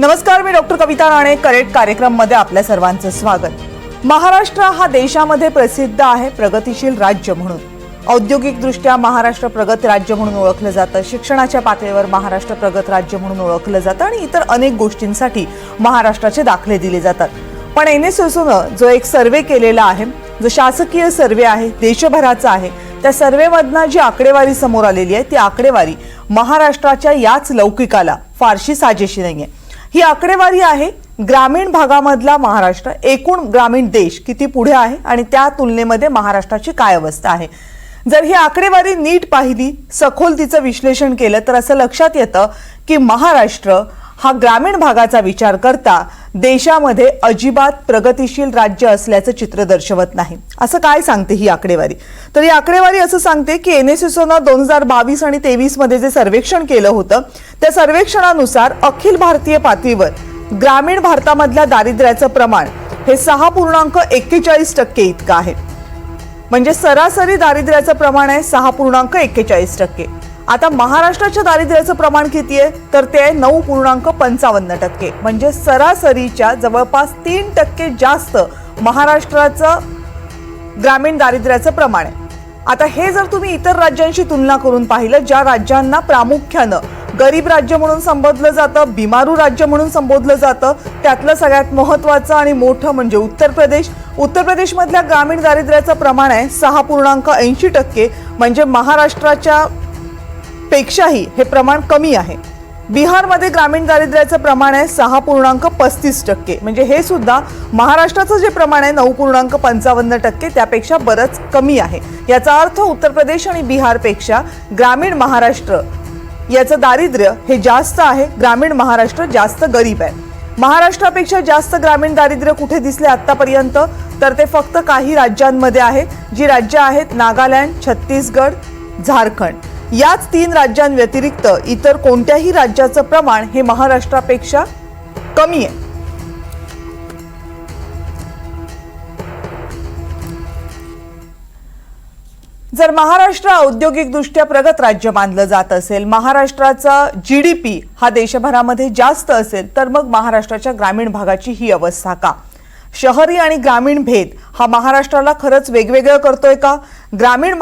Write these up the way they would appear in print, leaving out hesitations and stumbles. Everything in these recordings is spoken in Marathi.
नमस्कार, मी डॉक्टर कविता राणे. करेक्ट कार्यक्रममध्ये आपल्या सर्वांचं स्वागत. महाराष्ट्र हा देशामध्ये प्रसिद्ध आहे प्रगतिशील राज्य म्हणून. औद्योगिकदृष्ट्या महाराष्ट्र प्रगत राज्य म्हणून ओळखलं जातं. शिक्षणाच्या पातळीवर महाराष्ट्र प्रगत राज्य म्हणून ओळखलं जातं आणि इतर अनेक गोष्टींसाठी महाराष्ट्राचे दाखले दिले जातात. पण NSSOनं जो एक सर्वे केलेला आहे, जो शासकीय सर्वे आहे, देशभराचा आहे, त्या सर्वेमधनं जी आकडेवारी समोर आलेली आहे ती आकडेवारी महाराष्ट्राच्या याच लौकिकाला फारशी साजेशी नाहीये. ही आकडेवारी आहे ग्रामीण भागामधला महाराष्ट्र, एकूण ग्रामीण देश किती पुढे आहे आणि त्या तुलनेमध्ये महाराष्ट्राची काय अवस्था आहे. जर ही आकडेवारी नीट पाहिली, सखोल तिचं विश्लेषण केलं तर असं लक्षात येतं की महाराष्ट्र हा ग्रामीण भागाचा विचार करता देशामध्ये अजिबात प्रगतिशील राज्य असल्याचं चित्र दर्शवत नाही. असं काय सांगते ही आकडेवारी? तर ही आकडेवारी असं सांगते की NSSOनं 2022 आणि 2023 मध्ये जे सर्वेक्षण केलं होतं त्या सर्वेक्षणानुसार अखिल भारतीय पातळीवर ग्रामीण भारतामधल्या दारिद्र्याचं प्रमाण हे 6.41% इतकं आहे. म्हणजे सरासरी दारिद्र्याचं प्रमाण आहे 6.41%. आता महाराष्ट्राच्या दारिद्र्याचं प्रमाण किती आहे तर ते आहे 9.55%. म्हणजे सरासरीच्या जवळपास 3% जास्त महाराष्ट्राचं ग्रामीण दारिद्र्याचं प्रमाण आहे. आता हे जर तुम्ही इतर राज्यांशी तुलना करून पाहिलं, ज्या राज्यांना प्रामुख्यानं गरीब राज्य म्हणून संबोधलं जातं, बिमारू राज्य म्हणून संबोधलं जातं, त्यातलं सगळ्यात महत्त्वाचं आणि मोठं म्हणजे उत्तर प्रदेश. उत्तर प्रदेशमधल्या ग्रामीण दारिद्र्याचं प्रमाण आहे 6.80%. म्हणजे महाराष्ट्राच्या पेक्षाही हे प्रमाण कमी आहे. बिहारमध्ये ग्रामीण दारिद्र्याचं प्रमाण आहे 6.35%. म्हणजे हे सुद्धा महाराष्ट्राचं जे प्रमाण आहे 9.55% त्यापेक्षा बरंच कमी आहे. याचा अर्थ उत्तर प्रदेश आणि बिहारपेक्षा ग्रामीण महाराष्ट्र याचं दारिद्र्य हे जास्त आहे. ग्रामीण महाराष्ट्र जास्त गरीब आहे. महाराष्ट्रापेक्षा जास्त ग्रामीण दारिद्र्य कुठे दिसले आतापर्यंत तर ते फक्त काही राज्यांमध्ये आहे. जी राज्य आहेत नागालँड, छत्तीसगड, झारखंड. याच 3 राज्यांव्यतिरिक्त इतर कोणत्याही राज्याचं प्रमाण हे महाराष्ट्रापेक्षा कमी आहे. जर महाराष्ट्र औद्योगिकदृष्ट्या प्रगत राज्य मानलं जात असेल, महाराष्ट्राचा GDP हा देशभरामध्ये जास्त असेल, तर मग महाराष्ट्राच्या ग्रामीण भागाची ही अवस्था का? शहरी आणि ग्रामीण भेद हा महाराष्ट्राला खरंच वेगवेगळं करतोय का? ग्रामीण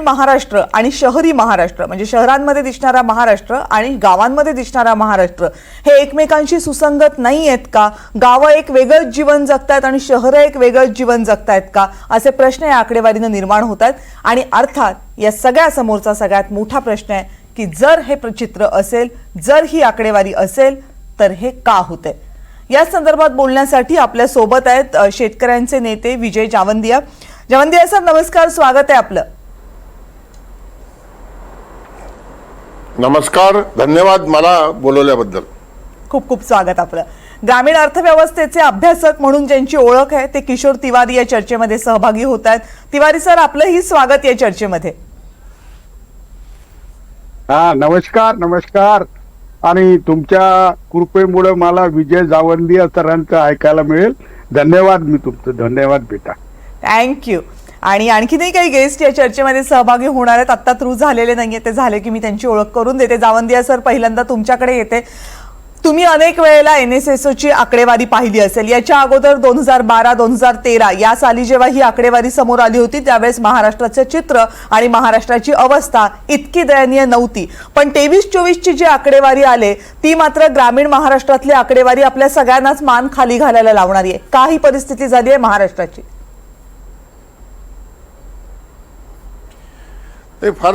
महाराष्ट्र आणि शहरी महाराष्ट्र म्हणजे शहरांमध्ये दिसणारा महाराष्ट्र आणि गावांमध्ये दिसणारा महाराष्ट्र हे एकमेकांशी सुसंगत नाही आहेत का? गावं एक वेगळंच जीवन जगतायत आणि शहरं एक वेगळंच जीवन जगतायत का? असे प्रश्न या आकडेवारीनं निर्माण होत आहेत. आणि अर्थात या सगळ्या समोरचा सगळ्यात मोठा प्रश्न आहे की जर हे चित्र असेल, जर ही आकडेवारी असेल तर हे का होतंय? या संदर्भात बोलण्यासाठी आपल्या सोबत आहेत शेतकऱ्यांचे नेते विजय जावंदिया. जावंदिया सर, नमस्कार, स्वागत आहे आपलं. नमस्कार, धन्यवाद मला बोलवल्याबद्दल. खूप खूप स्वागत आपलं. ग्रामीण अर्थव्यवस्थेचे अभ्यासक म्हणून ज्यांची ओळख आहे ते किशोर तिवारी या चर्चेमध्ये सहभागी होत आहेत. तिवारी सर, आपलंही स्वागत या चर्चेमध्ये. नमस्कार. नमस्कार. आणि तुमच्या कृपेमुळे मला विजय जावंदिया सरांचं ऐकायला मिळेल. धन्यवाद. मी तुमचं धन्यवाद बेटा. थँक्यू. आणि आणखीनही काही गेस्ट या चर्चेमध्ये सहभागी होणार आहेत. आत्ता थ्रू झालेले नाहीये, ते झाले की मी त्यांची ओळख करून देते. जावंदिया सर, पहिल्यांदा तुमच्याकडे येते. तुम्ही अनेक वेळेला NSSOची आकडेवारी पाहिली असेल. याच्या अगोदर 2012-2013 या साली जेव्हा ही आकडेवारी समोर आली होती त्यावेळेस महाराष्ट्राचं चित्र आणि महाराष्ट्राची अवस्था इतकी दयनीय नव्हती. पण 23-24ची जी आकडेवारी आले ती मात्र ग्रामीण महाराष्ट्रातली आकडेवारी आपल्या सगळ्यांनाच मान खाली घालायला लावणारी आहे. काही परिस्थिती झाली आहे महाराष्ट्राची? ते फार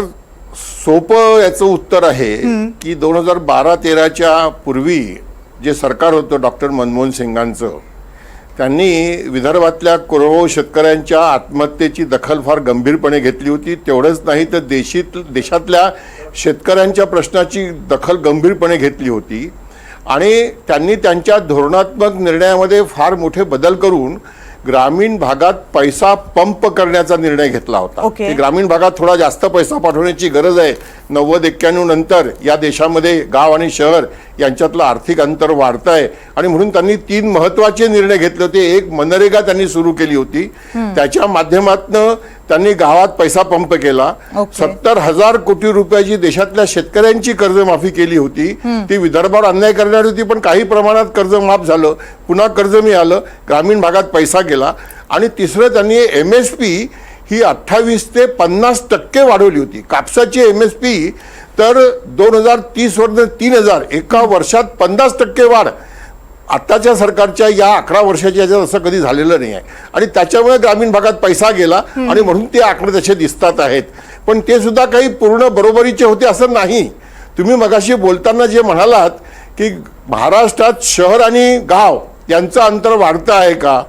सोपं याचं उत्तर आहे की 2012-13च्या पूर्वी जे सरकार होतं डॉक्टर मनमोहन सिंगांचं, त्यांनी विदर्भातल्या कोरडवाहू शेतकऱ्यांच्या आत्महत्येची दखल फार गंभीरपणे घेतली होती. तेवढंच नाही तर देशातल्या शेतकऱ्यांच्या प्रश्नाची दखल गंभीरपणे घेतली होती. आणि त्यांनी त्यांच्या धोरणात्मक निर्णयामध्ये फार मोठे बदल करून ग्रामीण भागात पैसा पंप करण्याचा निर्णय घेतला होता. Okay. ग्रामीण भागात थोडा जास्त पैसा पाठवण्याची गरज आहे 90-91 नंतर या देशामध्ये गाव आणि शहर यांच्यातलं आर्थिक अंतर वाढत आहे आणि म्हणून त्यांनी 3 महत्वाचे निर्णय घेतले होते. एक मनरेगा त्यांनी सुरू केली होती, त्याच्या माध्यमातून त्यांनी गावात पैसा पंप केला. 70,000 कोटी रुपयाची देशातल्या शेतकऱ्यांची कर्जमाफी केली होती. ती विदर्भावर अन्याय करणारी होती, पण काही प्रमाणात कर्ज माफ झालं, पुन्हा कर्ज मिळालं, ग्रामीण भागात पैसा गेला. आणि तिसरं त्यांनी MSP ही 28 ते 50% वाढवली होती. कापसाची MSP तर 2030 वरून 3,000, एका वर्षात 50% वाढ. आताच्या सरकारच्या या 11 वर्षाच्या याच्यात असं कधी झालेलं नाही आहे आणि त्याच्यामुळे ग्रामीण भागात पैसा गेला आणि म्हणून ते आकडे तसे दिसतात आहेत. पण ते सुद्धा काही पूर्ण बरोबरीचे होते असं नाही. तुम्ही मगाशी बोलताना जे म्हणालात की महाराष्ट्रात शहर आणि गाव यांचं अंतर वाढतं आहे का,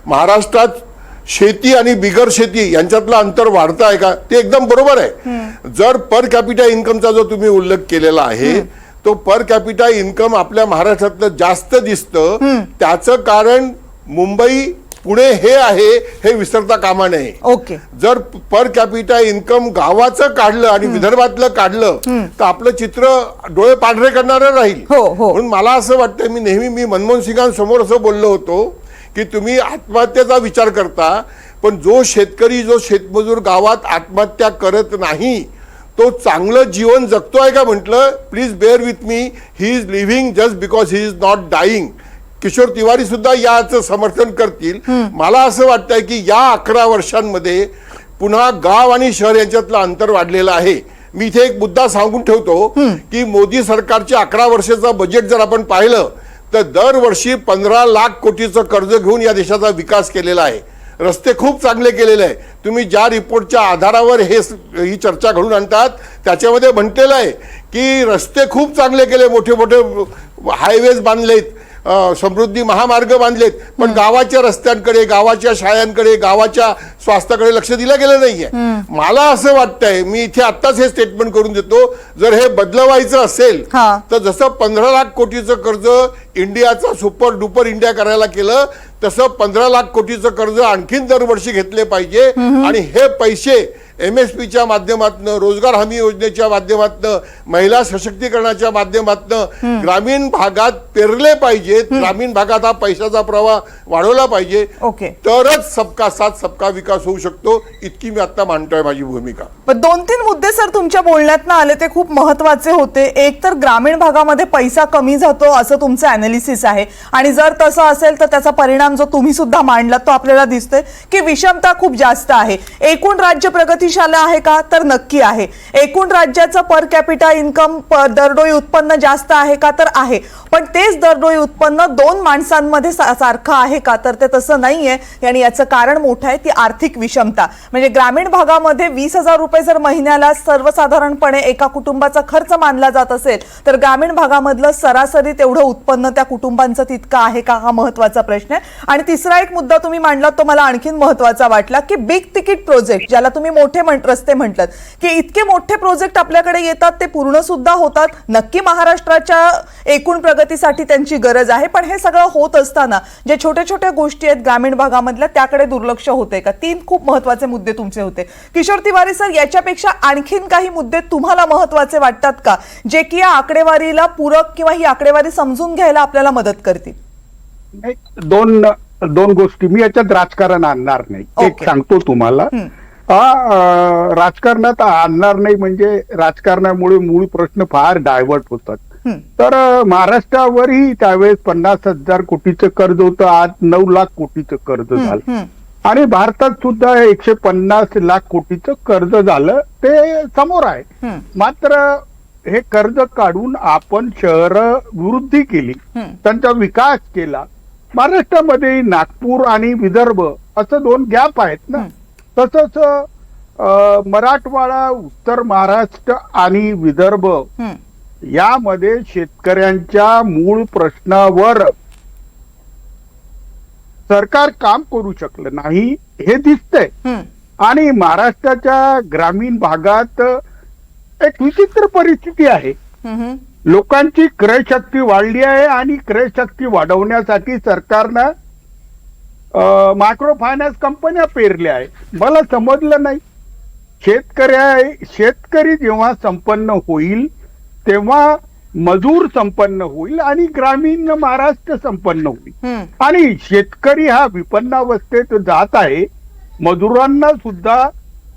महाराष्ट्रात शेती आणि बिगर शेती यांच्यातलं अंतर वाढतं आहे का, ते एकदम बरोबर आहे. जर पर कॅपिटा इन्कमचा जो तुम्ही उल्लेख केलेला आहे तो पर कॅपिटा इन्कम आपल्या महाराष्ट्रातलं जास्त दिसतं. त्याचं कारण मुंबई पुणे हे आहे हे विसरता कामा नये. ओके. जर पर कॅपिटा इन्कम गावाचं काढलं आणि विदर्भातलं काढलं तर आपलं चित्र डोळे पांढरे करणारं राहील. म्हणून मला असं वाटतं, मी मनमोहन सिंगांसमोर असं बोललो होतो की तुम्ही आत्महत्येचा विचार करता, पण जो शेतकरी जो शेतमजूर गावात आत्महत्या करत नाही तो चांगलं जीवन जगतोय का म्हटलं, please bear with me, he is living just because he is not dying. Kishore Tiwari सुद्धा याचं समर्थन करतील. मला असं वाटतंय की या 11 वर्षांमध्ये पुन्हा गाव आणि शहर यांच्यातलं अंतर वाढलेलं आहे. मी इथे एक मुद्दा सांगून ठेवतो की मोदी सरकारच्या 11 वर्षाचं बजेट जर आपण पाहिलं तर दरवर्षी 15 लाख कोटीचं कर्ज घेऊन या देशाचा विकास केलेला आहे. रस्ते खूप चांगले केलेले आहे. तुम्ही ज्या रिपोर्टच्या आधारावर ही चर्चा घडून आणतात त्याच्यामध्ये म्हटलेलं आहे की रस्ते खूप चांगले केले, मोठे मोठे हायवेज बांधलेत, समृद्धी महामार्ग बांधलेत, पण गावाच्या रस्त्यांकडे, गावाच्या शाळांकडे, गावाच्या स्वास्थ्याकडे लक्ष दिलं गेलं नाहीये. मला असं वाटतंय, मी इथे आत्ताच हे स्टेटमेंट करून देतो, जर हे बदलवायचं असेल तर जसं 15 लाख कोटीचं कर्ज इंडियाचा सुपर डुपर इंडिया करायला केलं तसं 15 लाख कोटीचं कर्ज आणखीन दरवर्षी घेतले पाहिजे आणि हे पैसे MSPच्या माध्यमातून, रोजगार हमी योजनेच्या माध्यमातून, महिला सशक्तीकरणाच्या माध्यमातून ग्रामीण भागात पेरले पाहिजेत. ग्रामीण भागात हा पैशाचा प्रवाह वाढवला पाहिजे. तरच सबका साथ सबका विकास होऊ शकतो. इतकी मी आता मांडतोय माझी भूमिका. पण 2-3 मुद्दे सर तुमच्या बोलण्यातनं आले ते खूप महत्वाचे होते. एक तर ग्रामीण भागामध्ये पैसा कमी जातो असं तुमचं अनालिसिस आहे आणि जर तसं असेल तर त्याचा परिणाम जो तुम्ही सुद्धा मांडला तो आपल्याला दिसतोय की विषमता खूप जास्त आहे. एकूण राज्य प्रगतिशील आहे का, तर नक्की आहे. एकूण राज्याचं पर कॅपिटा इन्कम, दरडोई उत्पन्न जास्त आहे का, तर आहे. पण तेच दरडोई उत्पन्न 2 माणसांमध्ये सारखं आहे का, तर ते तसं नाहीये. आणि याचं कारण मोठं आहे ती आर्थिक विषमता. म्हणजे ग्रामीण भागामध्ये 20,000 रुपये जर महिन्याला सर्वसाधारणपणे एका कुटुंबाचा खर्च मानला जात असेल तर ग्रामीण भागामधलं सरासरी तेवढं उत्पन्न त्या कुटुंबांचं तितकं आहे का, हा महत्वाचा प्रश्न आहे. आणि तिसरा एक मुद्दा तुम्ही मांडला तो मला आणखीन महत्वाचा वाटला की बिग तिकीट प्रोजेक्ट, ज्याला तुम्ही मोठे रस्ते म्हटलात, की इतके मोठे प्रोजेक्ट आपल्याकडे येतात, ते पूर्ण सुद्धा होतात. नक्की महाराष्ट्राच्या एकूण प्रगतीसाठी त्यांची गरज आहे, पण हे सगळं होत असताना जे छोट्या छोट्या गोष्टी आहेत ग्रामीण भागामधल्या त्याकडे दुर्लक्ष होते का. 3 खूप महत्वाचे मुद्दे तुमचे होते. किशोर तिवारी सर, याच्यापेक्षा आणखीन काही मुद्दे तुम्हाला महत्वाचे वाटतात का, जे की या आकडेवारीला पूरक किंवा ही आकडेवारी समजून घ्यायला आपल्याला मदत करतील? दोन गोष्टी मी याच्यात राजकारण आणणार नाही. एक सांगतो तुम्हाला, राजकारणात आणणार नाही म्हणजे राजकारणामुळे मूळ प्रश्न फार डायव्हर्ट होतात. तर महाराष्ट्रावरही त्यावेळेस 50,000 कोटीचं कर्ज होतं, आज 9 लाख कोटीचं कर्ज झालं आणि भारतात सुद्धा 150 लाख कोटीचं कर्ज झालं, ते समोर आहे. मात्र हे कर्ज काढून आपण शहर वृद्धी केली, त्यांचा विकास केला. महाराष्ट्रामध्ये नागपूर आणि विदर्भ असं 2 गॅप आहेत ना. तसंच मराठवाडा, उत्तर महाराष्ट्र आणि विदर्भ यामध्ये शेतकऱ्यांच्या मूळ प्रश्नावर सरकार काम करू शकलं नाही हे दिसतंय. आणि महाराष्ट्राच्या ग्रामीण भागात एक विचित्र परिस्थिती आहे. लोकांची क्रयशक्ती वाढली आहे आणि क्रयशक्ती वाढवण्यासाठी सरकारनं मायक्रो फायनान्स कंपन्या पेरल्या आहेत. मला समजलं नाही शेतकरी जेव्हा संपन्न होईल तेव्हा मजूर संपन्न होईल आणि ग्रामीण महाराष्ट्र संपन्न होईल. आणि शेतकरी हा विपन्नावस्थेत जात आहे. मजुरांना सुद्धा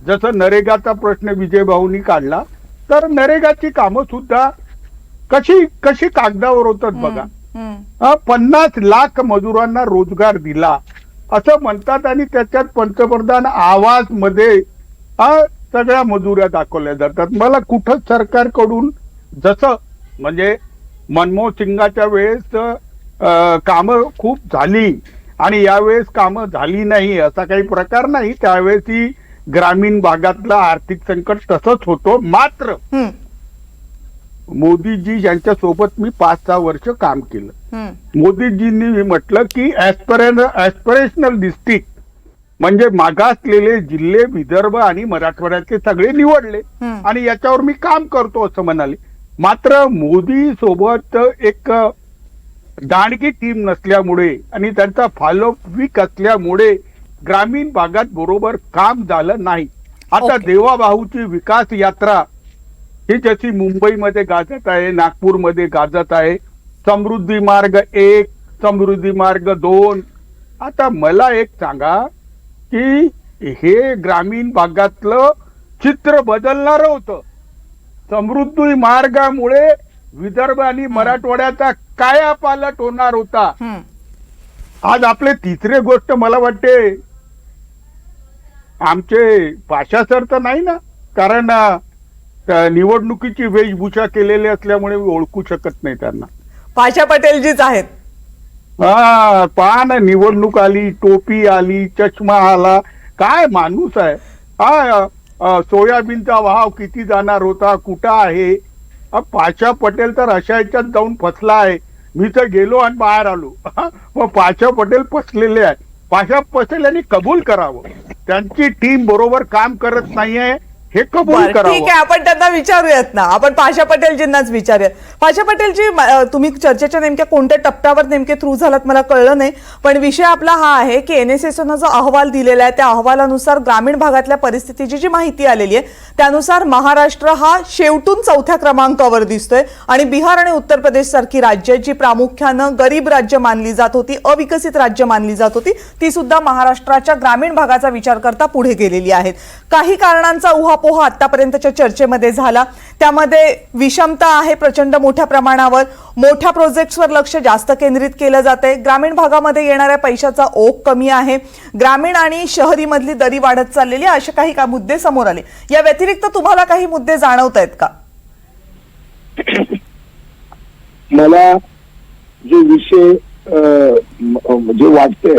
जसं नरेगाचा प्रश्न विजय भाऊनी काढला, तर नरेगाची कामं सुद्धा कशी कागदावर होतात बघा. 50 लाख मजुरांना रोजगार दिला असं म्हणतात आणि त्याच्यात पंतप्रधान आवाज मध्ये सगळ्या मजुऱ्या दाखवल्या जातात. मला कुठंच सरकारकडून जसं म्हणजे मनमोहन सिंगाच्या वेळेस कामं खूप झाली आणि यावेळेस कामं झाली नाही असा काही प्रकार नाही. त्यावेळेस ही ग्रामीण भागातलं आर्थिक संकट तसंच होतं. मात्र मोदीजी यांच्या सोबत मी 5-6 वर्ष काम केलं. मोदीजींनी म्हटलं की ऍस्पिरेशनल डिस्ट्रिक्ट म्हणजे मागासलेले जिल्हे विदर्भ आणि मराठवाड्यातले सगळे निवडले आणि याच्यावर मी काम करतो असं म्हणाले. मात्र मोदी सोबत एक दांडगी टीम नसल्यामुळे आणि त्यांचा फॉलोअप वीक असल्यामुळे ग्रामीण भागात बरोबर काम झालं नाही. आता देवाभाऊची विकास यात्रा ही जशी मुंबईमध्ये गाजत आहे, नागपूरमध्ये गाजत आहे, समृद्धी मार्ग 1, समृद्धी मार्ग 2. आता मला एक सांगा की हे ग्रामीण भागातलं चित्र बदलणार होतं. समृद्धी मार्गामुळे विदर्भ आणि मराठवाड्याचा कायापालट होणार होता. आज आपले तिसरे गोष्ट मला वाटते आमचे पाशा सर तर नाही ना, कारण निवडणुकीची वेशभूषा केलेली असल्यामुळे मी ओळखू शकत नाही त्यांना. पाशा पटेलजीच आहेत. पहा ना, निवडणूक आली, टोपी आली, चष्मा आला, काय माणूस आहे. सोयाबीनचा भाव किती जाणार होता, कुठं आहे. पाशा पटेल तर अशा ह्याच्यात जाऊन फसला आहे. मी तर गेलो आणि बाहेर आलो. मग पाशा पटेल फसलेले आहे. पाशा पटेल यांनी कबूल करावं, त्यांची टीम बरोबर काम करत नाहीये हे कबूल करावं. ठीक आहे, आपण त्यांना विचारूयात ना. आपण पाशा पटेलजींनाच विचारूयात. पाशा पटेलजी, तुम्ही चर्चेच्या नेमक्या कोणत्या टप्प्यावर नेमके थ्रू झालात मला कळलं नाही, पण विषय आपला हा आहे की NSSनं जो अहवाल दिलेला आहे त्या अहवालानुसार ग्रामीण भागातल्या परिस्थितीची जी माहिती आलेली आहे त्यानुसार महाराष्ट्र हा शेवटून 4थ्या क्रमांकावर दिसतोय आणि बिहार आणि उत्तर प्रदेश सारखी राज्य जी प्रामुख्यानं गरीब राज्य मानली जात होती, अविकसित राज्य मानली जात होती, ती सुद्धा महाराष्ट्राच्या ग्रामीण भागाचा विचार करता पुढे गेलेली आहेत. काही कारणांचा उहापोह आतापर्यंतच्या चर्चेमध्ये झाला. त्यामध्ये विषमता आहे प्रचंड मोठ्या प्रमाणावर. मोठ्या प्रोजेक्ट्सवर लक्ष जास्त केंद्रित केलं जाते. ग्रामीण भागामध्ये येणाऱ्या पैशाचा ओघ कमी आहे. ग्रामीण आणि शहरी मधली दरी वाढत चाललेली आहे. असे काही मुद्दे समोर आले. या व्यतिरिक्त तुम्हाला काही मुद्दे जाणवत आहेत का? मला जे विषय जे वाटते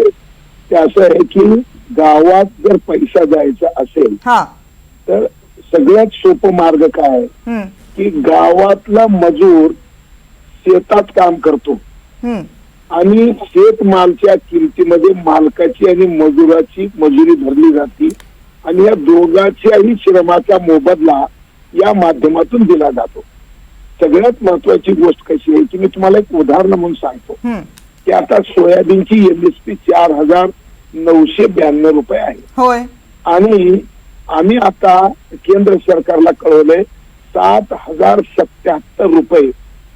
ते असं आहे की गावात जर पैसा जायचा असेल तर सगळ्यात सोपं मार्ग काय की गावातला मजूर शेतात काम करतो आणि शेतमालच्या किमतीमध्ये मालकाची आणि मजुराची मजुरी धरली जाते आणि या दोघांच्याही श्रमाचा मोबदला या माध्यमातून दिला जातो. सगळ्यात महत्वाची गोष्ट कशी आहे की मी तुम्हाला एक उदाहरण म्हणून सांगतो की आता सोयाबीनची MSP 4,992 रुपये आहे आणि आम्ही आता केंद्र सरकारला कळवलंय 7,077 रुपये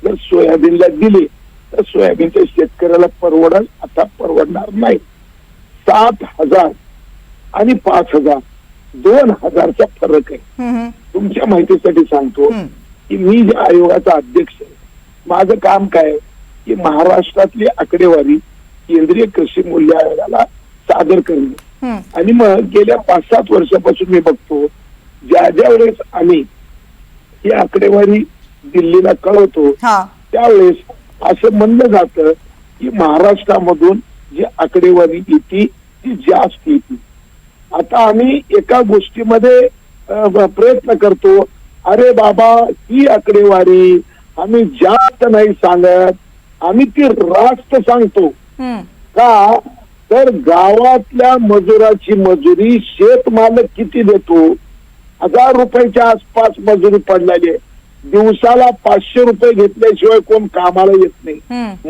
जर सोयाबीनला दिले तर सोयाबीनच्या शेतकऱ्याला परवडेल, आता परवडणार नाही. 7,000 आणि 5,000 2,000चा फरक आहे. तुमच्या माहितीसाठी सांगतो की मी ज्या आयोगाचा अध्यक्ष आहे, माझं काम काय की महाराष्ट्रातली आकडेवारी केंद्रीय कृषी मूल्य आयोगाला सादर करणे आणि मग गेल्या 5-7 वर्षापासून मी बघतो ज्या वेळेस आम्ही ही आकडेवारी दिल्लीला कळवतो त्यावेळेस असं म्हणलं जातं की महाराष्ट्रामधून जी आकडेवारी येते ती जास्त येते. आता आम्ही एका गोष्टीमध्ये प्रयत्न करतो, अरे बाबा ही आकडेवारी आम्ही जास्त नाही सांगत, आम्ही ती रास्त सांगतो. का तर गावातल्या मजुराची मजुरी शेतमालक किती देतो, 1,000 रुपयाच्या आसपास मजुरी पडलेली आहे. दिवसाला 500 रुपये घेतल्याशिवाय कोण कामाला येत नाही.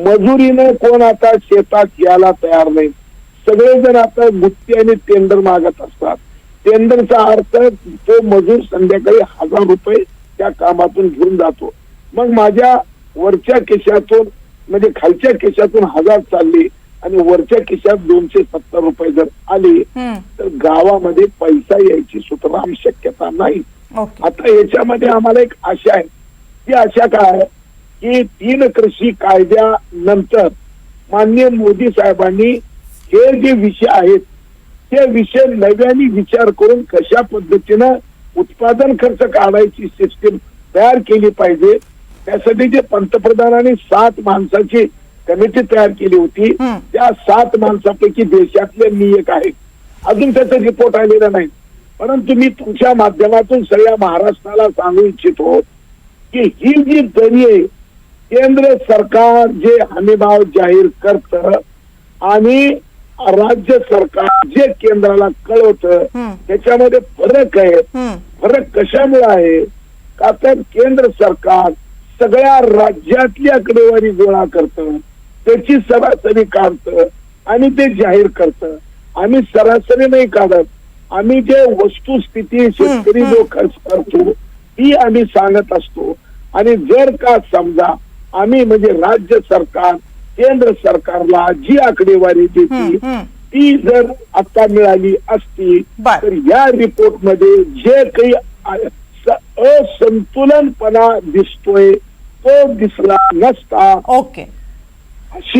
मजुरीने कोण आता शेतात यायला तयार नाही. सगळेजण आता गुत्ती आणि टेंडर मागत असतात. टेंडरचा अर्थ तो मजूर संध्याकाळी 1000 रुपये त्या कामातून घेऊन जातो. मग माझ्या वरच्या खिशातून म्हणजे खालच्या खिशातून 1000 चालली आणि वरच्या खिशात 270 रुपये जर आले तर गावामध्ये पैसा यायची सुतराम शक्यता नाही. आता याच्यामध्ये आम्हाला एक आशा आहे. ती आशा काय की 3 कृषी कायद्यानंतर माननीय मोदी साहेबांनी हे जे विषय आहेत ते विषय नव्याने विचार करून कशा पद्धतीनं उत्पादन खर्च काढायची सिस्टीम तयार केली पाहिजे. त्यासाठी जे पंतप्रधानांनी 7 माणसाची कमिटी तयार केली होती त्या 7 माणसापैकी देशातले मी एक आहे. अजून त्याचा रिपोर्ट आलेला नाही. परंतु मी तुमच्या माध्यमातून सगळ्या महाराष्ट्राला सांगू इच्छितो की ही जी दरी आहे केंद्र सरकार जे हमीभाव जाहीर करतं आणि राज्य सरकार जे केंद्राला कळवतं त्याच्यामध्ये फरक आहे. फरक कशामुळे आहे का तर केंद्र सरकार सगळ्या राज्यातली आकडेवारी गोळा करतं त्याची सरासरी काढतं आणि ते जाहीर करतं. आम्ही सरासरी नाही काढत. आम्ही जे वस्तुस्थिती शेतकरी जो खर्च करतो ती आम्ही सांगत असतो. आणि जर का समजा आम्ही म्हणजे राज्य सरकार केंद्र सरकारला जी आकडेवारी देते ती जर आता मिळाली असती तर या रिपोर्ट मध्ये जे काही असंतुलनपणा दिसतोय तो दिसला नसता. ओके.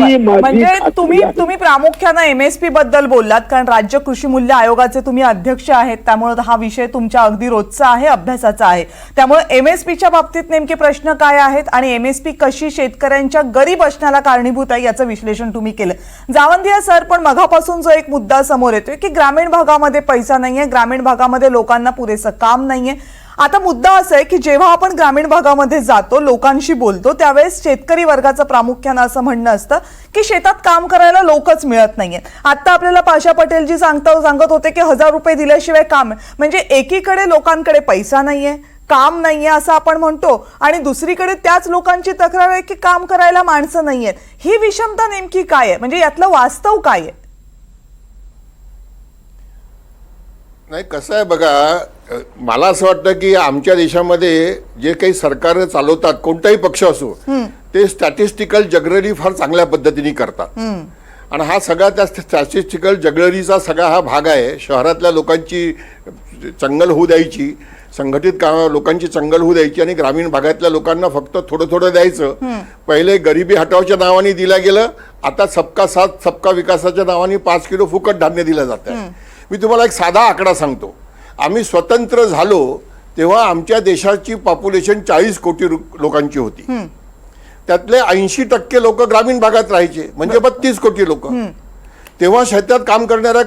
म्हणजे तुम्ही प्रामुख्यानं एमएसपी बद्दल बोललात कारण राज्य कृषी मूल्य आयोगाचे तुम्ही अध्यक्ष आहेत त्यामुळे हा विषय तुमच्या अगदी रोजचा आहे अभ्यासाचा आहे. त्यामुळे एमएसपीच्या बाबतीत नेमके प्रश्न काय आहेत आणि एमएसपी कशी शेतकऱ्यांच्या गरीब असण्याला कारणीभूत आहे याचं विश्लेषण तुम्ही केलं. जावंदिया सर, पण मगापासून जो एक मुद्दा समोर येतोय की ग्रामीण भागामध्ये पैसा नाहीये, ग्रामीण भागामध्ये लोकांना पुरेसं काम नाहीये. आता मुद्दा असा आहे की जेव्हा आपण ग्रामीण भागामध्ये जातो लोकांशी बोलतो त्यावेळेस शेतकरी वर्गाचं प्रामुख्यानं असं म्हणणं असतं की शेतात काम करायला लोकच मिळत नाहीये. आता आपल्याला पाशा पटेलजी सांगत होते की 1000 रुपये दिल्याशिवाय काम म्हणजे एकीकडे लोकांकडे पैसा नाहीये काम नाहीये असं आपण म्हणतो आणि दुसरीकडे त्याच लोकांची तक्रार आहे की काम करायला माणसं नाहीयेत. ही विषमता नेमकी काय आहे म्हणजे यातलं वास्तव काय आहे? नाही कसं आहे बघा, मला असं वाटतं की आमच्या देशामध्ये जे काही सरकार चालवतात कोणताही पक्ष असो ते स्टॅटिस्टिकल जगलरी फार चांगल्या पद्धतीने करतात. आणि हा सगळा त्या स्टॅटिस्टिकल जगलरीचा सगळा हा भाग आहे. शहरातल्या लोकांची चंगल होऊ द्यायची, संघटित लोकांची चंगल होऊ द्यायची आणि ग्रामीण भागातल्या लोकांना फक्त थोडं थोडं द्यायचं. पहिले गरिबी हटावच्या नावाने दिलं गेलं, आता सबका साथ सबका विकासाच्या नावाने 5 किलो फुकट धान्य दिलं जात आहे. मी तुम्हाला एक साधा आकडा सांगतो. आम्ही स्वतंत्र झालो तेव्हा आमच्या देशाची पॉप्युलेशन 40 कोटी लोकांची होती. त्यातले 80% लोक ग्रामीण भागात राहायचे म्हणजे 32 कोटी लोक. तेव्हा शेतात काम करणाऱ्या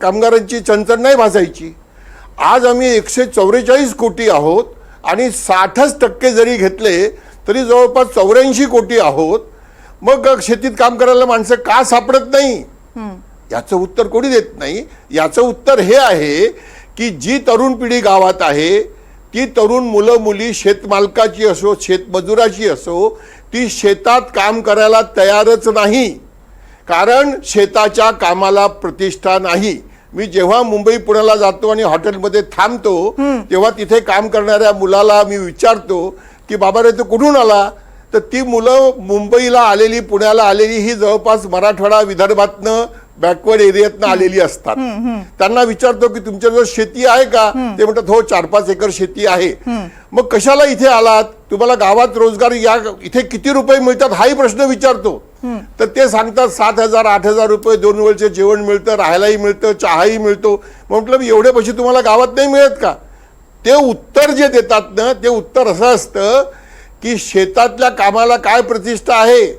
कामगारांची चणचण नाही भासायची. आज आम्ही 144 कोटी आहोत आणि 60% जरी घेतले तरी जवळपास 84 कोटी आहोत. मग शेतीत काम करायला माणसं का सापडत नाही याचं उत्तर कोणी देत नाही. याचं उत्तर हे आहे की जी तरुण पिढी गावात आहे ती तरुण मुलं मुली शेतमालकाची असो शेतमजुराची असो ती शेतात काम करायला तयारच नाही कारण शेताच्या कामाला प्रतिष्ठा नाही. मी जेव्हा मुंबई पुण्याला जातो आणि हॉटेलमध्ये थांबतो तेव्हा तिथे काम करणाऱ्या मुलाला मी विचारतो की बाबा रे तू कुठून आला, तर ती मुलं मुंबईला आलेली पुण्याला आलेली ही जवळपास मराठवाडा विदर्भातनं बॅकवर्ड एरियातनं आलेली असतात. त्यांना विचारतो की तुमच्याजवळ शेती आहे का, ते म्हणतात हो 4-5 एकर शेती आहे. मग कशाला इथे आलात, तुम्हाला गावात रोजगार या इथे किती रुपये मिळतात हाही प्रश्न विचारतो. तर ते सांगतात 7,000-8,000 रुपये 2 वेळचे जेवण मिळतं, राहायलाही मिळतं, चहाही मिळतो. म्हटलं एवढे पैसे तुम्हाला गावात नाही मिळत का? ते उत्तर जे देतात ना ते उत्तर असं असतं की शेतातल्या कामाला काय प्रतिष्ठा आहे.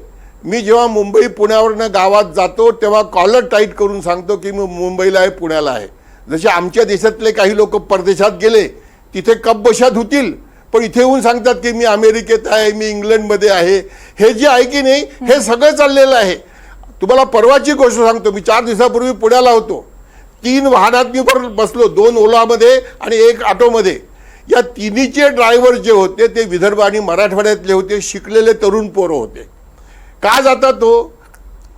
मी जेव्हा मुंबई पुण्यावरनं गावात जातो तेव्हा कॉलर टाईट करून सांगतो की मी मुंबईला आहे पुण्याला आहे. जसे आमच्या देशातले काही लोक परदेशात गेले तिथे कपबशात होतील पण इथे येऊन सांगतात की मी अमेरिकेत आहे, मी इंग्लंडमध्ये आहे. हे जे आहे की नाही हे सगळं चाललेलं आहे. तुम्हाला परवाची गोष्ट सांगतो. मी 4 दिवसापूर्वी पुण्याला होतो. 3 वाहनात मी बसलो, 2 ओलामध्ये आणि 1 ऑटोमध्ये. या तिन्हीचे ड्रायव्हर जे होते ते विदर्भ आणि मराठवाड्यातले होते, शिकलेले तरुण पोरं होते. का जातात तो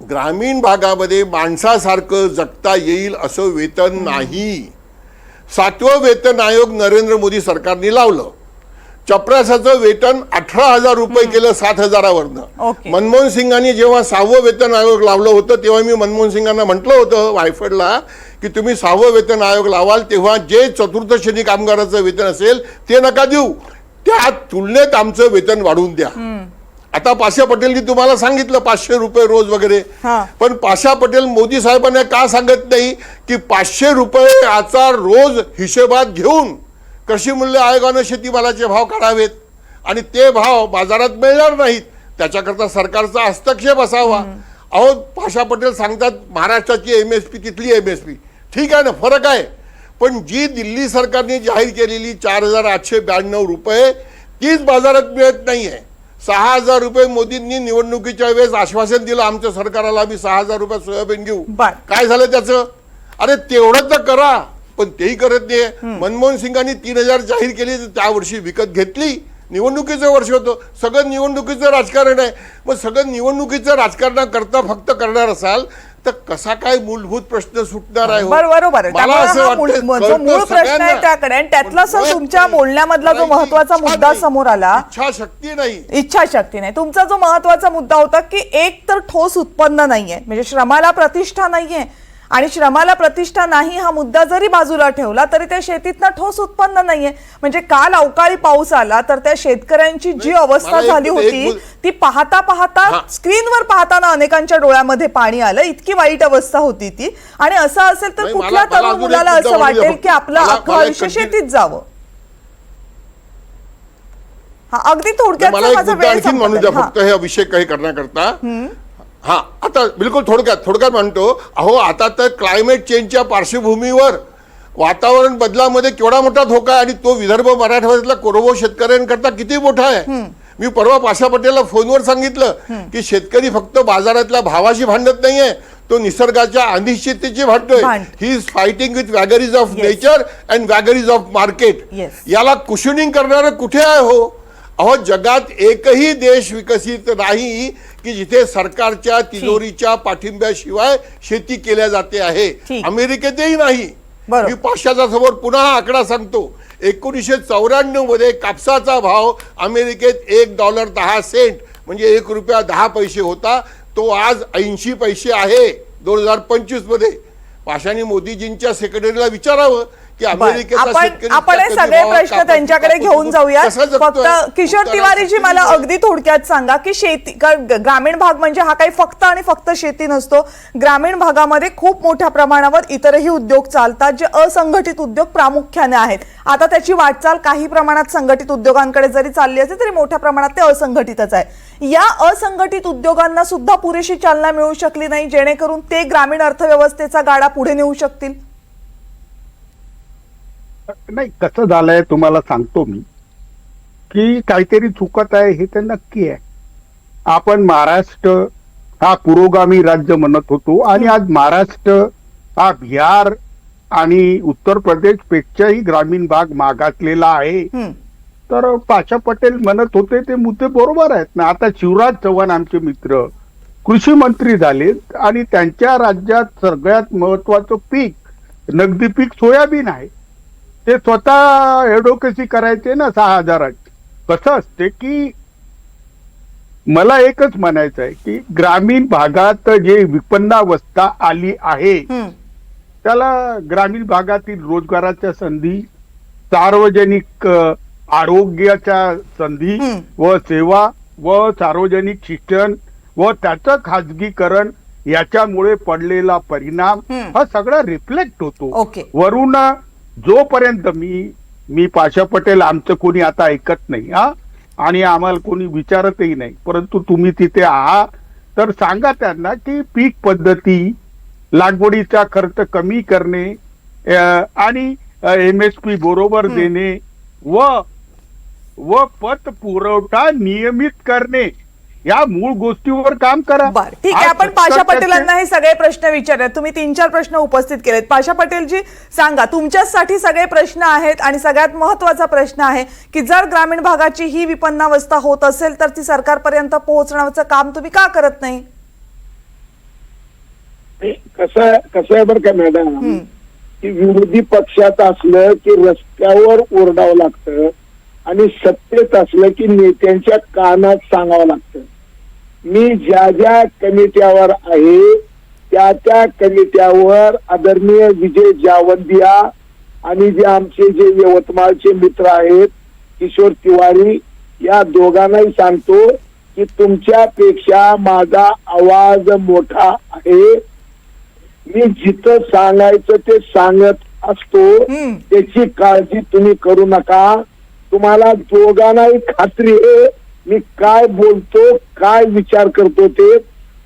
ग्रामीण भागामध्ये माणसासारखं जगता येईल असं वेतन नाही. 7वं वेतन आयोग नरेंद्र मोदी सरकारने लावलं. चपरासाचं वेतन 18,000 रुपये केलं 7,000वरनं. ओके. मनमोहन सिंगांनी जेव्हा 6वं वेतन आयोग लावलं होतं तेव्हा मी मनमोहन सिंगांना म्हटलं होतं वायफडला की तुम्ही 6वं वेतन आयोग लावाल तेव्हा जे चतुर्थ श्रेणी कामगाराचं वेतन असेल ते नका देऊ, त्या तुलनेत आमचं वेतन वाढवून द्या. आता पाशा पटेलनी तुम्हाला सांगितलं 500 रुपये रोज वगैरे, पण पाशा पटेल मोदी साहेबांना का सांगत नाही की 500 रुपये याचा रोज हिशेबात घेऊन कृषी मूल्य आयोगानं शेतीमालाचे भाव काढावेत आणि ते भाव बाजारात मिळणार नाहीत, त्याच्याकरता सरकारचा हस्तक्षेप असावा. अहो पाशा पटेल सांगतात महाराष्ट्राची MSP तिथली MSP ठीक आहे ना, फरक आहे, पण जी दिल्ली सरकारने जाहीर केलेली 4,892 रुपये तीच बाजारात मिळत नाहीये. 6,000 रुपये मोदींनी निवडणुकीच्या वेळेस आश्वासन दिलं आमच्या सरकारला आम्ही 6,000 रुपये सोयाबीन घेऊ. काय झालं त्याचं? अरे तेवढं तर करा, पण तेही करत नाही. मनमोहन सिंगांनी 3,000 जाहीर केली तर त्या वर्षी विकत घेतली. निवडणुकीचं वर्ष होतं, सगळं निवडणुकीचं राजकारण आहे. मग सगळं निवडणुकीचं राजकारण करता फक्त करणार असाल तर कसा काय मूलभूत प्रश्न सुटणार आहे? बरोबर. मला असं वाटतं जो मूळ प्रश्न आहे त्याकडे, त्यातला सर तुमच्या बोलण्यामधला जो महत्वाचा मुद्दा समोर आला, इच्छाशक्ती नाही. तुमचा जो महत्वाचा मुद्दा होता की एक तर ठोस उत्पन्न नाहीये, म्हणजे श्रमाला प्रतिष्ठा नाहीये, आणि श्रमाला प्रतिष्ठा नाही हा मुद्दा जरी बाजूला ठेवला तरी त्या शेतीतनं ठोस उत्पन्न नाहीये. म्हणजे काल अवकाळी पाऊस आला तर त्या शेतकऱ्यांची जी अवस्था झाली होती ती पाहता पाहता स्क्रीनवर पाहताना अनेकांच्या डोळ्यामध्ये पाणी आलं, इतकी वाईट अवस्था होती ती. आणि असं असेल तर कुठल्या तरुण मुलाला असं वाटेल की आपलं अख्खं आयुष्य शेतीत जावं? अगदी थोडक्यात मला एक मुद्दा आणखी म्हणू द्या फक्त हे विषय काही करण्याकरता. हा आता बिलकुल थोडक्यात म्हणतो. अहो आता तर क्लायमेट चेंजच्या पार्श्वभूमीवर वातावरण बदलामध्ये केवढा मोठा धोका आहे आणि तो विदर्भ मराठवाड्यातल्या कोरडवाहू शेतकऱ्यांकरता किती मोठा आहे. मी परवा पाशा पटेलला फोनवर सांगितलं की शेतकरी फक्त बाजारातल्या भावाशी भांडत नाहीये, तो निसर्गाच्या अनिश्चिततेची भांडतोय. He is fighting with vagaries of nature and vagaries of market. याला कुशनिंग करणारं कुठे आहे हो? अहो जगात एकही देश विकसित नाही की जिथे सरकारच्या तिजोरीच्या पाठिंब्याशिवाय शेती केल्या जाते आहे. अमेरिकेतही नाही. मी पाचशेच्या समोर पुन्हा हा आकडा सांगतो. 1994 मध्ये कापसाचा भाव अमेरिकेत $1.10 म्हणजे ₹1.10 होता. तो आज 80 पैसे आहे 2025 मध्ये. पाशाने मोदीजींच्या सेक्रेटरीला विचारावं की आपण हे सगळे प्रश्न त्यांच्याकडे घेऊन जाऊया. फक्त किशोर तिवारीजी मला अगदी थोडक्यात सांगा की शेती, ग्रामीण भाग म्हणजे हा काही फक्त आणि फक्त शेती नसतो. ग्रामीण भागामध्ये खूप मोठ्या प्रमाणावर इतरही उद्योग चालतात जे असंघटित उद्योग प्रामुख्याने आहेत. आता त्याची वाटचाल काही प्रमाणात संघटित उद्योगांकडे जरी चालली असेल तरी मोठ्या प्रमाणात ते असंघटितच आहे. या असंघटित उद्योगांना सुद्धा पुरेशी चालना मिळू शकली नाही जेणेकरून ते ग्रामीण अर्थव्यवस्थेचा गाडा पुढे नेऊ शकतील. नाही, कसं झालंय तुम्हाला सांगतो मी की काहीतरी चुकत आहे हे तर नक्की आहे. आपण महाराष्ट्र हा पुरोगामी राज्य म्हणत होतो आणि आज महाराष्ट्र हा बिहार आणि उत्तर प्रदेश पेक्षाही ग्रामीण भाग मागासलेला आहे. तर पाशा पटेल म्हणत होते ते मुद्दे बरोबर आहेत ना. आता शिवराज चव्हाण आमचे मित्र कृषी मंत्री झाले आणि त्यांच्या राज्यात सगळ्यात महत्वाचं पीक, नगदी पीक सोयाबीन आहे. ते स्वतः एडव्होकेसी करायचे ना 6,000. कसं असते की मला एकच म्हणायचं आहे की ग्रामीण भागात जे विपन्नावस्था आली आहे त्याला ग्रामीण भागातील रोजगाराच्या संधी, सार्वजनिक आरोग्याच्या संधी व सेवा व सार्वजनिक शिक्षण व त्याचं खाजगीकरण याच्यामुळे पडलेला परिणाम हा सगळा रिफ्लेक्ट होतो. वरून जोपर्यंत मी पाशा पटेल आमचं कोणी आता ऐकत नाही आणि आम्हाला कोणी विचारतही नाही, परंतु तुम्ही तिथे आहात तर सांगा त्यांना की पीक पद्धती, लागवडीचा खर्च कमी करणे आणि MSP बरोबर देणे व पत पुरवठा नियमित करणे या मूळ गोष्टीवर काम करा. ठीक आहे, आपण पाशा पटेलांना हे सगळे प्रश्न विचारले. तुम्ही 3-4 प्रश्न उपस्थित केलेत. पाशा पटेलजी सांगा, तुमच्यासाठी सगळे प्रश्न आहेत आणि सगळ्यात महत्वाचा प्रश्न आहे की जर ग्रामीण भागाची ही विपन्नावस्था होत असेल तर ती सरकारपर्यंत पोहोचण्याचं काम तुम्ही का करत नाही? कसं आहे बरं का मॅडम की विरोधी पक्षात असलं की रस्त्यावर ओरडावं लागतं आणि सत्तेत असलं की नेत्यांच्या कानात सांगावं लागतं. मी ज्या ज्या कमिट्यावर आहे त्या कमिट्यावर आदरणीय विजय जावंदिया आणि जे आमचे जे यवतमाळचे मित्र आहेत किशोर तिवारी या दोघांनाही सांगतो की तुमच्यापेक्षा माझा आवाज मोठा आहे. मी जिथं सांगायचं ते सांगत असतो. त्याची काळजी तुम्ही करू नका. तुम्हाला दोघांनाही खात्री आहे मी काय बोलतो काय विचार करतो ते.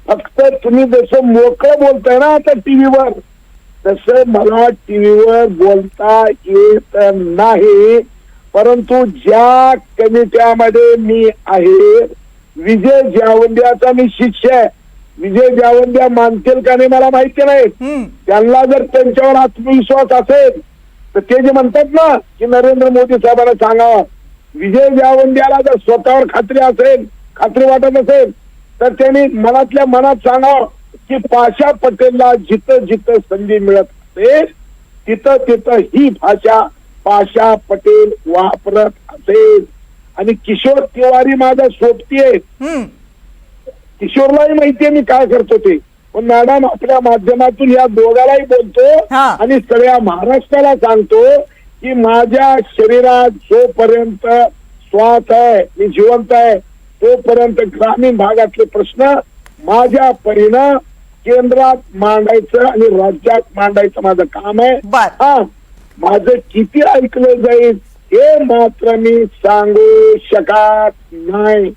फक्त तुम्ही जसं मोकळं बोलताय ना आता टीव्हीवर तसं मला टीव्हीवर बोलता येत नाही. परंतु ज्या कमिट्यामध्ये मी आहे विजय जावंद्याचा मी शिष्य आहे. विजय जावंद्या मानतील का नाही मला माहिती नाही. त्यांना जर त्यांच्यावर आत्मविश्वास असेल तर ते जे म्हणतात ना की नरेंद्र मोदी साहेबांना सांगावं. विजय जावंद्याला जर स्वतःवर खात्री वाटत असेल तर त्यांनी मनातल्या मनात सांगावं की पाशा पटेलला जिथं जिथं संधी मिळत असेल तिथं ही भाषा पाशा पटेल वापरत असेल. आणि किशोर तिवारी माझा सोबती आहे. किशोरलाही माहितीये मी काय करतो ते. पण मॅडम आपल्या माध्यमातून या दोघांनाही बोलतो आणि सगळ्या महाराष्ट्राला सांगतो की माझ्या शरीरात जोपर्यंत श्वास आहे मी जिवंत आहे तोपर्यंत ग्रामीण भागातले प्रश्न माझ्या परीनं केंद्रात मांडायचं आणि राज्यात मांडायचं माझं काम आहे. हा माझं किती ऐकलं जाईल हे मात्र मी सांगू शकत नाही.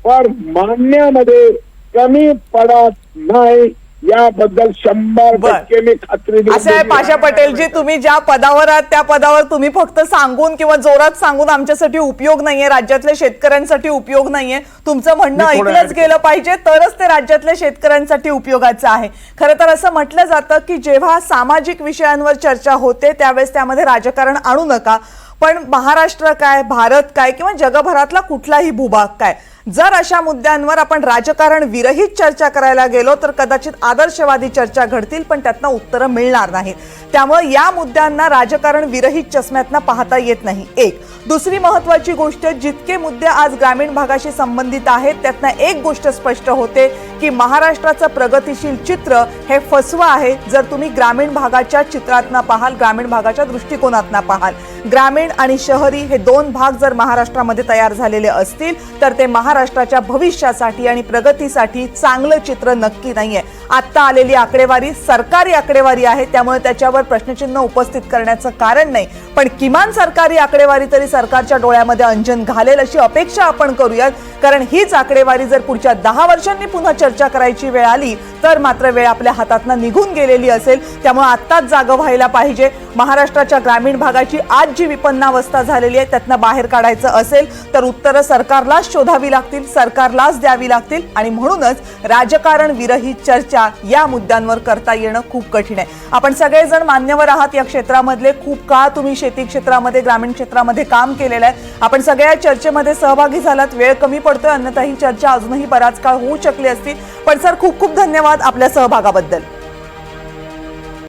पण मानण्यामध्ये कमी पडत नाही याबद्दल 100% मी खात्री देतो. असं आहे पाशा पटेलजी, तुम्ही ज्या पदावर आहात त्या पदावर तुम्ही फक्त सांगून किंवा जोरात सांगून आमच्यासाठी उपयोग नाहीये, राज्यातल्या शेतकऱ्यांसाठी उपयोग नाहीये. तुमचं म्हणणं ऐकलंच गेलं पाहिजे तरच ते राज्यातल्या शेतकऱ्यांसाठी उपयोगाचं आहे. खरं तर असं म्हटलं जातं की जेव्हा सामाजिक विषयांवर चर्चा होते त्यावेळेस त्यामध्ये राजकारण आणू नका. पण महाराष्ट्र काय, भारत काय किंवा जगभरातला कुठलाही भूभाग काय, जर अशा मुद्द्यांवर आपण राजकारण विरहित चर्चा करायला गेलो तर कदाचित आदर्शवादी चर्चा घडतील पण त्यातनं उत्तरं मिळणार नाहीत. त्यामुळे या मुद्द्यांना राजकारण विरहित चष्म्यातनं पाहता येत नाही. एक दुसरी महत्त्वाची गोष्ट, जितके मुद्दे आज ग्रामीण भागाशी संबंधित आहेत त्यातनं एक गोष्ट स्पष्ट होते की महाराष्ट्राचं प्रगतिशील चित्र हे फसवं आहे जर तुम्ही ग्रामीण भागाच्या चित्रातनं पाहाल, ग्रामीण भागाच्या दृष्टिकोनातनं पाहाल. ग्रामीण आणि शहरी हे दोन भाग जर महाराष्ट्रामध्ये तयार झालेले असतील तर ते महाराष्ट्राच्या भविष्यासाठी आणि प्रगतीसाठी चांगलं चित्र नक्की नाहीये. आता आलेली आकडेवारी सरकारी आकडेवारी आहे त्यामुळे त्याच्यावर प्रश्नचिन्ह उपस्थित करण्याचं कारण नाही. पण किमान सरकारी आकडेवारी तरी सरकारच्या डोळ्यामध्ये अंजन घालेल अशी अपेक्षा आपण करूयात. कारण हीच आकडेवारी जर पुढच्या 10 वर्षांनी पुन्हा चर्चा करायची वेळ आली तर मात्र वेळ आपल्या हातातनं निघून गेलेली असेल. त्यामुळे आत्ताच जागं व्हायला पाहिजे. महाराष्ट्राच्या ग्रामीण भागाची आज जी विपन्नावस्था झालेली आहे त्यातनं बाहेर काढायचं असेल तर उत्तरं सरकारलाच शोधावी लागतील, सरकारलाच द्यावी लागतील. आणि म्हणूनच राजकारण विरहित चर्चा या मुद्द्यांवर करता येणं खूप कठीण आहे. आपण सगळेजण मान्यवर आहात या क्षेत्रामधले, खूप काळ तुम्ही शेती क्षेत्रामध्ये ग्रामीण क्षेत्रामध्ये काम केलेलं आहे. आपण सगळ्या चर्चेमध्ये सहभागी झालात. वेळ कमी पडतोय अन्यथा ही चर्चा अजूनही बराच काळ होऊ शकली असती. पण सर खूप खूप धन्यवाद आपल्या सहभागाबद्दल.